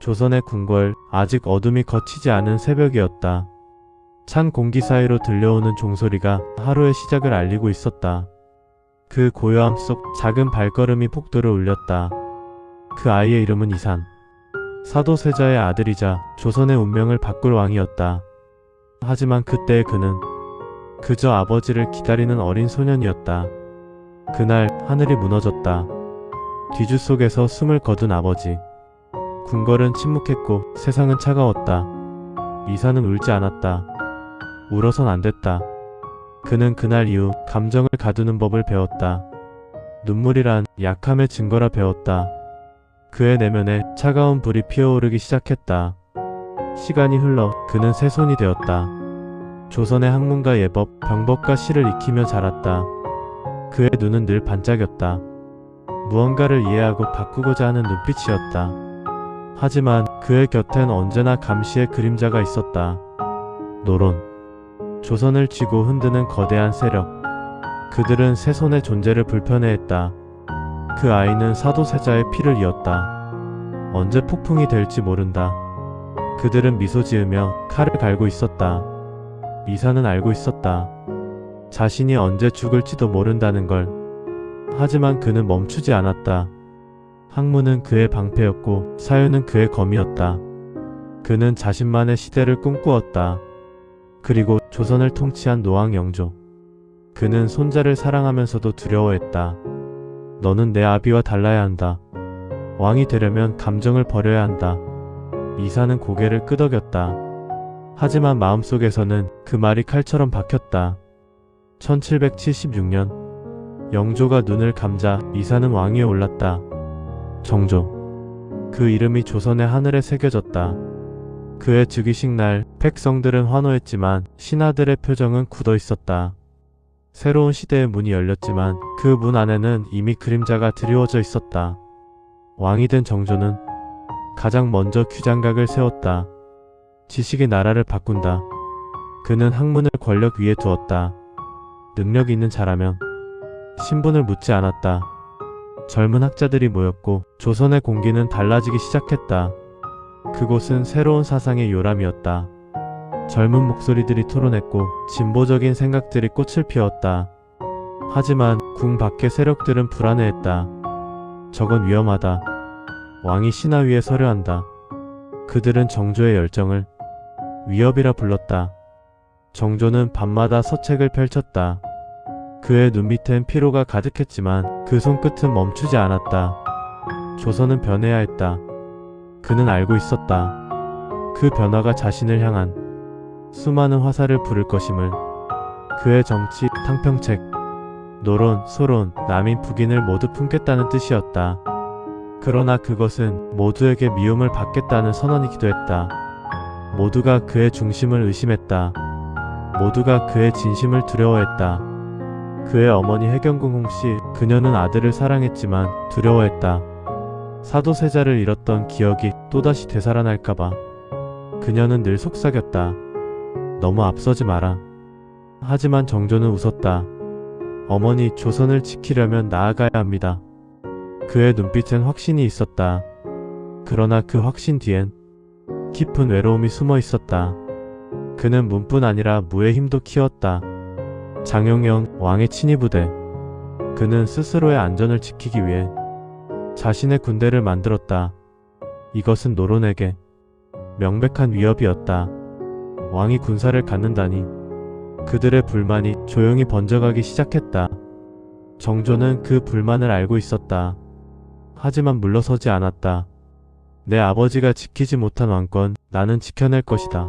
조선의 궁궐, 아직 어둠이 걷히지 않은 새벽이었다. 찬 공기 사이로 들려오는 종소리가 하루의 시작을 알리고 있었다. 그 고요함 속 작은 발걸음이 폭도를 울렸다. 그 아이의 이름은 이산. 사도세자의 아들이자 조선의 운명을 바꿀 왕이었다. 하지만 그때의 그는 그저 아버지를 기다리는 어린 소년이었다. 그날 하늘이 무너졌다. 뒤주 속에서 숨을 거둔 아버지. 궁궐은 침묵했고 세상은 차가웠다. 이산은 울지 않았다. 울어선 안 됐다. 그는 그날 이후 감정을 가두는 법을 배웠다. 눈물이란 약함의 증거라 배웠다. 그의 내면에 차가운 불이 피어오르기 시작했다. 시간이 흘러 그는 새손이 되었다. 조선의 학문과 예법, 병법과 시를 익히며 자랐다. 그의 눈은 늘 반짝였다. 무언가를 이해하고 바꾸고자 하는 눈빛이었다. 하지만 그의 곁엔 언제나 감시의 그림자가 있었다. 노론. 조선을 쥐고 흔드는 거대한 세력. 그들은 새손의 존재를 불편해했다. 그 아이는 사도세자의 피를 이었다. 언제 폭풍이 될지 모른다. 그들은 미소 지으며 칼을 갈고 있었다. 이산은 알고 있었다. 자신이 언제 죽을지도 모른다는 걸. 하지만 그는 멈추지 않았다. 학문은 그의 방패였고 사유는 그의 검이었다. 그는 자신만의 시대를 꿈꾸었다. 그리고 조선을 통치한 노왕 영조. 그는 손자를 사랑하면서도 두려워했다. 너는 내 아비와 달라야 한다. 왕이 되려면 감정을 버려야 한다. 이산은 고개를 끄덕였다. 하지만 마음속에서는 그 말이 칼처럼 박혔다. 1776년 영조가 눈을 감자 이산은 왕위에 올랐다. 정조. 그 이름이 조선의 하늘에 새겨졌다. 그의 즉위식 날 백성들은 환호했지만 신하들의 표정은 굳어 있었다. 새로운 시대의 문이 열렸지만 그 문 안에는 이미 그림자가 드리워져 있었다. 왕이 된 정조는 가장 먼저 규장각을 세웠다. 지식이 나라를 바꾼다. 그는 학문을 권력 위에 두었다. 능력 있는 자라면 신분을 묻지 않았다. 젊은 학자들이 모였고 조선의 공기는 달라지기 시작했다. 그곳은 새로운 사상의 요람이었다. 젊은 목소리들이 토론했고 진보적인 생각들이 꽃을 피웠다. 하지만 궁 밖의 세력들은 불안해했다. 저건 위험하다. 왕이 신하 위에 서려 한다. 그들은 정조의 열정을 위협이라 불렀다. 정조는 밤마다 서책을 펼쳤다. 그의 눈밑엔 피로가 가득했지만 그 손끝은 멈추지 않았다. 조선은 변해야 했다. 그는 알고 있었다. 그 변화가 자신을 향한 수많은 화살을 부를 것임을. 그의 정치, 탕평책, 노론, 소론, 남인, 북인을 모두 품겠다는 뜻이었다. 그러나 그것은 모두에게 미움을 받겠다는 선언이기도 했다. 모두가 그의 중심을 의심했다. 모두가 그의 진심을 두려워했다. 그의 어머니 해경궁 홍씨, 그녀는 아들을 사랑했지만 두려워했다. 사도세자를 잃었던 기억이 또다시 되살아날까봐. 그녀는 늘 속삭였다. 너무 앞서지 마라. 하지만 정조는 웃었다. 어머니, 조선을 지키려면 나아가야 합니다. 그의 눈빛엔 확신이 있었다. 그러나 그 확신 뒤엔 깊은 외로움이 숨어 있었다. 그는 문뿐 아니라 무의 힘도 키웠다. 장용영, 왕의 친위부대. 그는 스스로의 안전을 지키기 위해 자신의 군대를 만들었다. 이것은 노론에게 명백한 위협이었다. 왕이 군사를 갖는다니. 그들의 불만이 조용히 번져가기 시작했다. 정조는 그 불만을 알고 있었다. 하지만 물러서지 않았다. 내 아버지가 지키지 못한 왕권, 나는 지켜낼 것이다.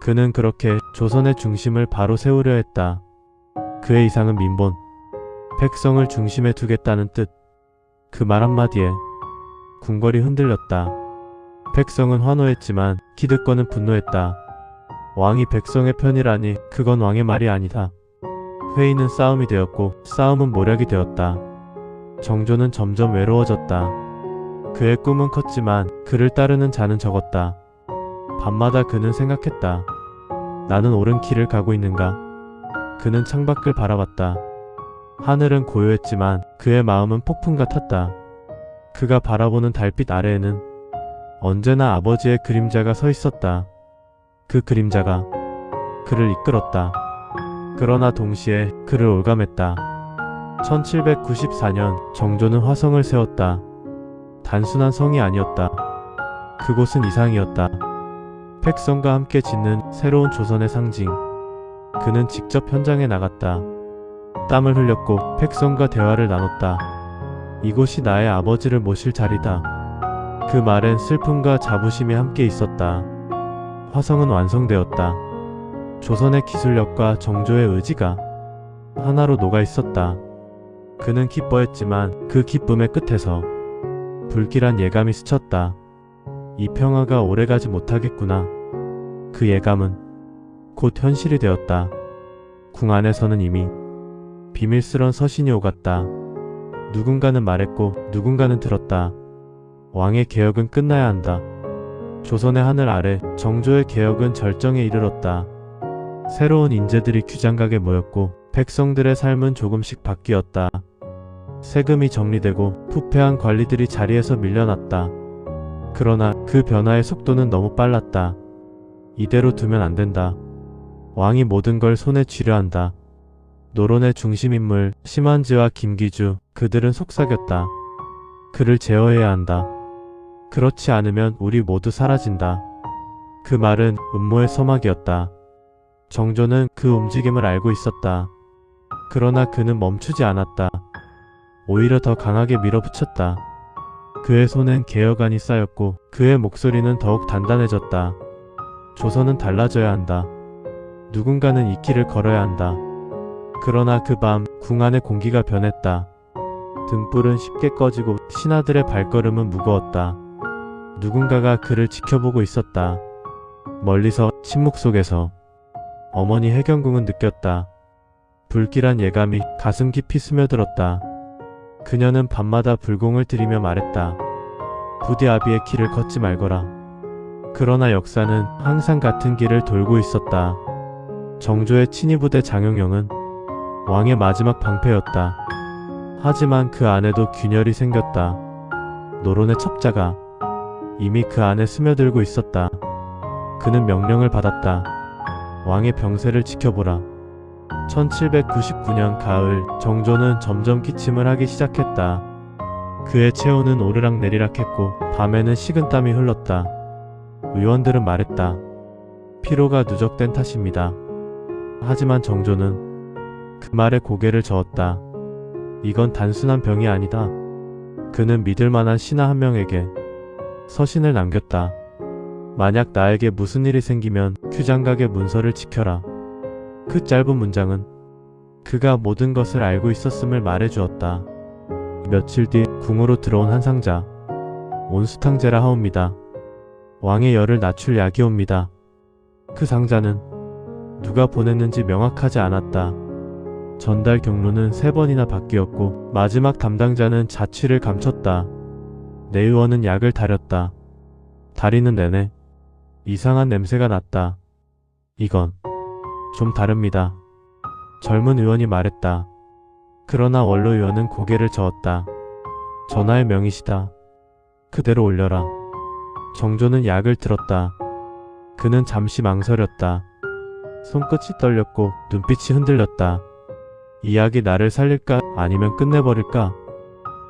그는 그렇게 조선의 중심을 바로 세우려 했다. 그의 이상은 민본, 백성을 중심에 두겠다는 뜻. 그 말 한마디에 궁궐이 흔들렸다. 백성은 환호했지만 기득권은 분노했다. 왕이 백성의 편이라니, 그건 왕의 말이 아니다. 회의는 싸움이 되었고 싸움은 모략이 되었다. 정조는 점점 외로워졌다. 그의 꿈은 컸지만 그를 따르는 자는 적었다. 밤마다 그는 생각했다. 나는 옳은 길을 가고 있는가? 그는 창밖을 바라봤다. 하늘은 고요했지만 그의 마음은 폭풍 같았다. 그가 바라보는 달빛 아래에는 언제나 아버지의 그림자가 서 있었다. 그 그림자가 그를 이끌었다. 그러나 동시에 그를 올감했다. 1794년 정조는 화성을 세웠다. 단순한 성이 아니었다. 그곳은 이상이었다. 백성과 함께 짓는 새로운 조선의 상징. 그는 직접 현장에 나갔다. 땀을 흘렸고 백성과 대화를 나눴다. 이곳이 나의 아버지를 모실 자리다. 그 말엔 슬픔과 자부심이 함께 있었다. 화성은 완성되었다. 조선의 기술력과 정조의 의지가 하나로 녹아 있었다. 그는 기뻐했지만 그 기쁨의 끝에서 불길한 예감이 스쳤다. 이 평화가 오래가지 못하겠구나. 그 예감은 곧 현실이 되었다. 궁 안에서는 이미 비밀스런 서신이 오갔다. 누군가는 말했고 누군가는 들었다. 왕의 개혁은 끝나야 한다. 조선의 하늘 아래 정조의 개혁은 절정에 이르렀다. 새로운 인재들이 규장각에 모였고 백성들의 삶은 조금씩 바뀌었다. 세금이 정리되고 부패한 관리들이 자리에서 밀려났다. 그러나 그 변화의 속도는 너무 빨랐다. 이대로 두면 안 된다. 왕이 모든 걸 손에 쥐려 한다. 노론의 중심인물 심한지와 김기주, 그들은 속삭였다. 그를 제어해야 한다. 그렇지 않으면 우리 모두 사라진다. 그 말은 음모의 서막이었다. 정조는 그 움직임을 알고 있었다. 그러나 그는 멈추지 않았다. 오히려 더 강하게 밀어붙였다. 그의 손엔 개혁안이 쌓였고 그의 목소리는 더욱 단단해졌다. 조선은 달라져야 한다. 누군가는 이 길을 걸어야 한다. 그러나 그 밤 궁 안의 공기가 변했다. 등불은 쉽게 꺼지고 신하들의 발걸음은 무거웠다. 누군가가 그를 지켜보고 있었다. 멀리서 침묵 속에서 어머니 해경궁은 느꼈다. 불길한 예감이 가슴 깊이 스며들었다. 그녀는 밤마다 불공을 들이며 말했다. 부디 아비의 길을 걷지 말거라. 그러나 역사는 항상 같은 길을 돌고 있었다. 정조의 친위부대 장영영은 왕의 마지막 방패였다. 하지만 그 안에도 균열이 생겼다. 노론의 첩자가 이미 그 안에 스며들고 있었다. 그는 명령을 받았다. 왕의 병세를 지켜보라. 1799년 가을 정조는 점점 기침을 하기 시작했다. 그의 체온은 오르락내리락 했고 밤에는 식은땀이 흘렀다. 의원들은 말했다. 피로가 누적된 탓입니다. 하지만 정조는 그 말에 고개를 저었다. 이건 단순한 병이 아니다. 그는 믿을 만한 신하 한 명에게 서신을 남겼다. 만약 나에게 무슨 일이 생기면 규장각의 문서를 지켜라. 그 짧은 문장은 그가 모든 것을 알고 있었음을 말해주었다. 며칠 뒤 궁으로 들어온 한 상자. 온수탕제라 하옵니다. 왕의 열을 낮출 약이옵니다. 그 상자는 누가 보냈는지 명확하지 않았다. 전달 경로는 3번이나 바뀌었고 마지막 담당자는 자취를 감췄다. 내의원은 약을 다렸다. 다리는 내내 이상한 냄새가 났다. 이건 좀 다릅니다. 젊은 의원이 말했다. 그러나 원로 의원은 고개를 저었다. 전하의 명이시다. 그대로 올려라. 정조는 약을 들었다. 그는 잠시 망설였다. 손끝이 떨렸고 눈빛이 흔들렸다. 이 약이 나를 살릴까 아니면 끝내버릴까?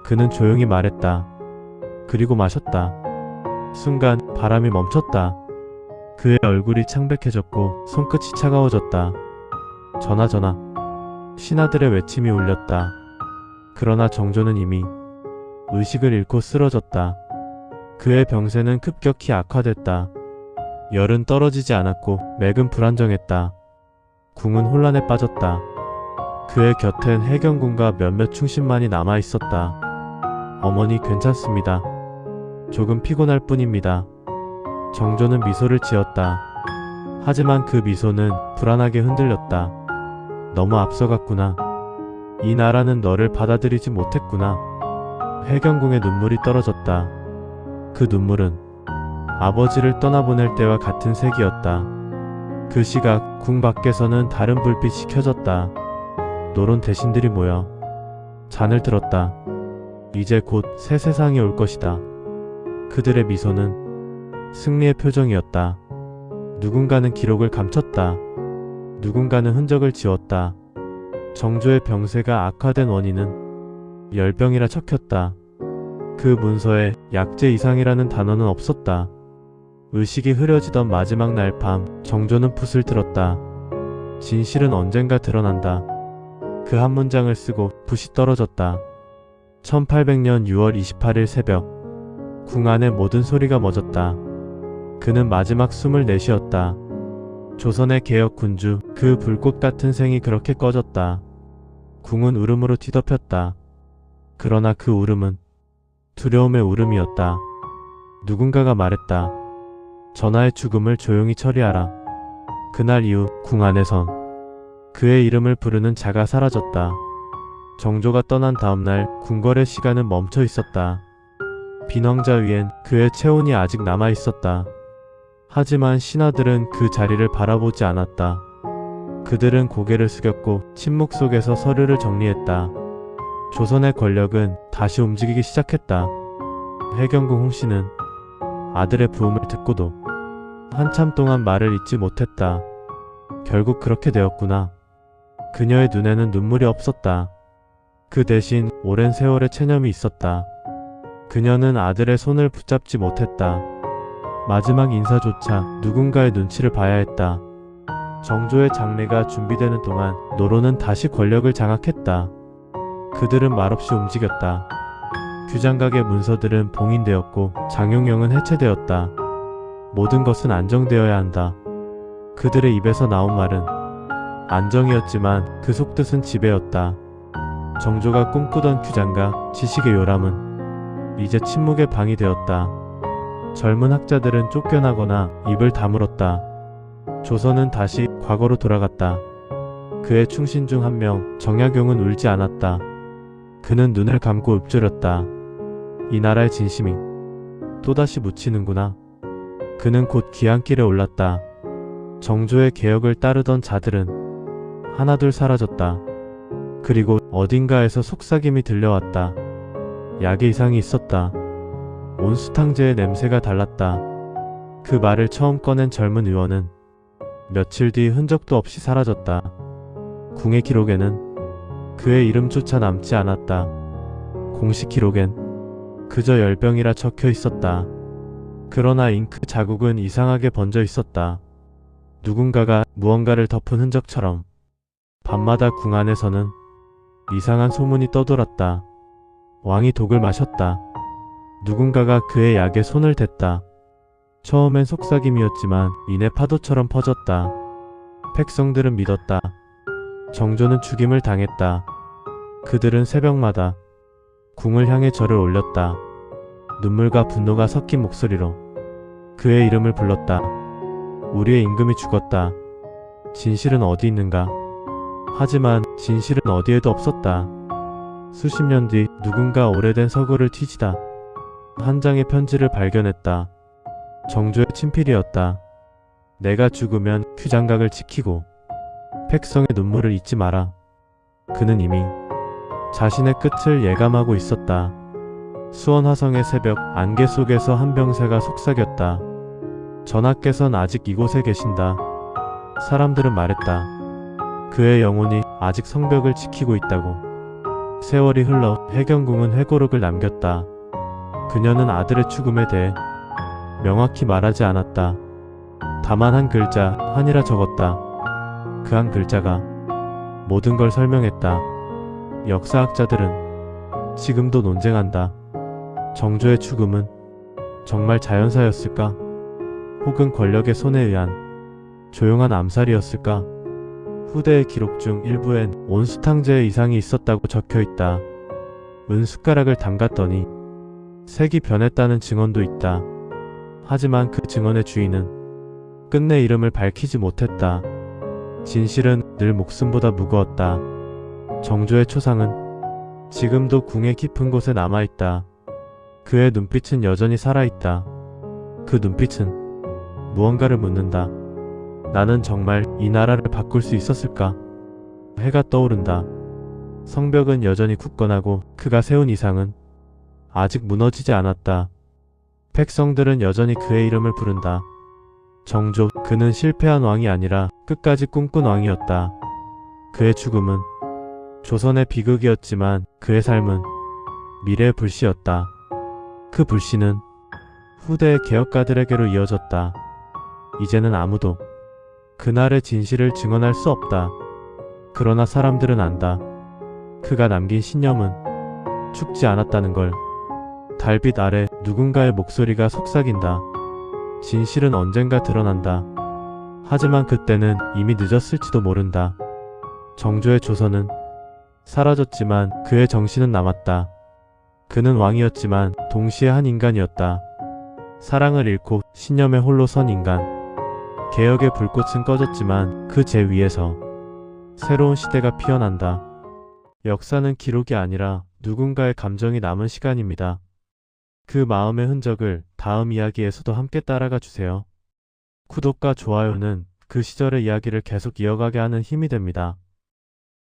그는 조용히 말했다. 그리고 마셨다. 순간 바람이 멈췄다. 그의 얼굴이 창백해졌고 손끝이 차가워졌다. 전하. 신하들의 외침이 울렸다. 그러나 정조는 이미 의식을 잃고 쓰러졌다. 그의 병세는 급격히 악화됐다. 열은 떨어지지 않았고 맥은 불안정했다. 궁은 혼란에 빠졌다. 그의 곁엔 해경군과 몇몇 충신만이 남아있었다. 어머니 괜찮습니다. 조금 피곤할 뿐입니다. 정조는 미소를 지었다. 하지만 그 미소는 불안하게 흔들렸다. 너무 앞서갔구나. 이 나라는 너를 받아들이지 못했구나. 해경궁의 눈물이 떨어졌다. 그 눈물은 아버지를 떠나보낼 때와 같은 색이었다. 그 시각 궁 밖에서는 다른 불빛이 켜졌다. 노론 대신들이 모여 잔을 들었다. 이제 곧 새 세상이 올 것이다. 그들의 미소는 승리의 표정이었다. 누군가는 기록을 감췄다. 누군가는 흔적을 지웠다. 정조의 병세가 악화된 원인은 열병이라 적혔다. 그 문서에 약제 이상이라는 단어는 없었다. 의식이 흐려지던 마지막 날 밤 정조는 붓을 들었다. 진실은 언젠가 드러난다. 그 한 문장을 쓰고 붓이 떨어졌다. 1800년 6월 28일 새벽 궁 안의 모든 소리가 멎었다. 그는 마지막 숨을 내쉬었다. 조선의 개혁 군주 그 불꽃 같은 생이 그렇게 꺼졌다. 궁은 울음으로 뒤덮였다. 그러나 그 울음은 두려움의 울음이었다. 누군가가 말했다. 전하의 죽음을 조용히 처리하라. 그날 이후 궁 안에선 그의 이름을 부르는 자가 사라졌다. 정조가 떠난 다음날 궁궐의 시간은 멈춰 있었다. 빈 왕자 위엔 그의 체온이 아직 남아 있었다. 하지만 신하들은 그 자리를 바라보지 않았다. 그들은 고개를 숙였고 침묵 속에서 서류를 정리했다. 조선의 권력은 다시 움직이기 시작했다. 해경궁 홍씨는 아들의 부음을 듣고도 한참 동안 말을 잇지 못했다. 결국 그렇게 되었구나. 그녀의 눈에는 눈물이 없었다. 그 대신 오랜 세월의 체념이 있었다. 그녀는 아들의 손을 붙잡지 못했다. 마지막 인사조차 누군가의 눈치를 봐야 했다. 정조의 장례가 준비되는 동안 노론은 다시 권력을 장악했다. 그들은 말없이 움직였다. 규장각의 문서들은 봉인되었고 장용영은 해체되었다. 모든 것은 안정되어야 한다. 그들의 입에서 나온 말은 안정이었지만 그 속뜻은 지배였다. 정조가 꿈꾸던 규장각, 지식의 요람은 이제 침묵의 방이 되었다. 젊은 학자들은 쫓겨나거나 입을 다물었다. 조선은 다시 과거로 돌아갔다. 그의 충신 중 한 명 정약용은 울지 않았다. 그는 눈을 감고 읊조렸다. 이 나라의 진심이 또다시 묻히는구나. 그는 곧 귀향길에 올랐다. 정조의 개혁을 따르던 자들은 하나둘 사라졌다. 그리고 어딘가에서 속삭임이 들려왔다. 약의 이상이 있었다. 온수탕제의 냄새가 달랐다. 그 말을 처음 꺼낸 젊은 의원은 며칠 뒤 흔적도 없이 사라졌다. 궁의 기록에는 그의 이름조차 남지 않았다. 공식 기록엔 그저 열병이라 적혀 있었다. 그러나 잉크 자국은 이상하게 번져 있었다. 누군가가 무언가를 덮은 흔적처럼 밤마다 궁 안에서는 이상한 소문이 떠돌았다. 왕이 독을 마셨다. 누군가가 그의 약에 손을 댔다. 처음엔 속삭임이었지만 이내 파도처럼 퍼졌다. 백성들은 믿었다. 정조는 죽임을 당했다. 그들은 새벽마다 궁을 향해 절을 올렸다. 눈물과 분노가 섞인 목소리로 그의 이름을 불렀다. 우리의 임금이 죽었다. 진실은 어디 있는가? 하지만 진실은 어디에도 없었다. 수십 년 뒤 누군가 오래된 서구를 뒤지다 한 장의 편지를 발견했다. 정조의 친필이었다. 내가 죽으면 규장각을 지키고 백성의 눈물을 잊지 마라. 그는 이미 자신의 끝을 예감하고 있었다. 수원 화성의 새벽 안개 속에서 한 병사가 속삭였다. 전하께선 아직 이곳에 계신다. 사람들은 말했다. 그의 영혼이 아직 성벽을 지키고 있다고. 세월이 흘러 해경궁은 회고록을 남겼다. 그녀는 아들의 죽음에 대해 명확히 말하지 않았다. 다만 한 글자 한이라 적었다. 그 한 글자가 모든 걸 설명했다. 역사학자들은 지금도 논쟁한다. 정조의 죽음은 정말 자연사였을까? 혹은 권력의 손에 의한 조용한 암살이었을까? 후대의 기록 중 일부엔 온수탕제의 이상이 있었다고 적혀있다. 은숟가락을 담갔더니 색이 변했다는 증언도 있다. 하지만 그 증언의 주인은 끝내 이름을 밝히지 못했다. 진실은 늘 목숨보다 무거웠다. 정조의 초상은 지금도 궁의 깊은 곳에 남아있다. 그의 눈빛은 여전히 살아있다. 그 눈빛은 무언가를 묻는다. 나는 정말 이 나라를 바꿀 수 있었을까? 해가 떠오른다. 성벽은 여전히 굳건하고 그가 세운 이상은 아직 무너지지 않았다. 백성들은 여전히 그의 이름을 부른다. 정조, 그는 실패한 왕이 아니라 끝까지 꿈꾼 왕이었다. 그의 죽음은 조선의 비극이었지만 그의 삶은 미래의 불씨였다. 그 불씨는 후대의 개혁가들에게로 이어졌다. 이제는 아무도 그날의 진실을 증언할 수 없다. 그러나 사람들은 안다. 그가 남긴 신념은 죽지 않았다는 걸. 달빛 아래 누군가의 목소리가 속삭인다. 진실은 언젠가 드러난다. 하지만 그때는 이미 늦었을지도 모른다. 정조의 조선은 사라졌지만 그의 정신은 남았다. 그는 왕이었지만 동시에 한 인간이었다. 사랑을 잃고 신념에 홀로 선 인간. 개혁의 불꽃은 꺼졌지만 그 제 위에서 새로운 시대가 피어난다. 역사는 기록이 아니라 누군가의 감정이 남은 시간입니다. 그 마음의 흔적을 다음 이야기에서도 함께 따라가 주세요. 구독과 좋아요는 그 시절의 이야기를 계속 이어가게 하는 힘이 됩니다.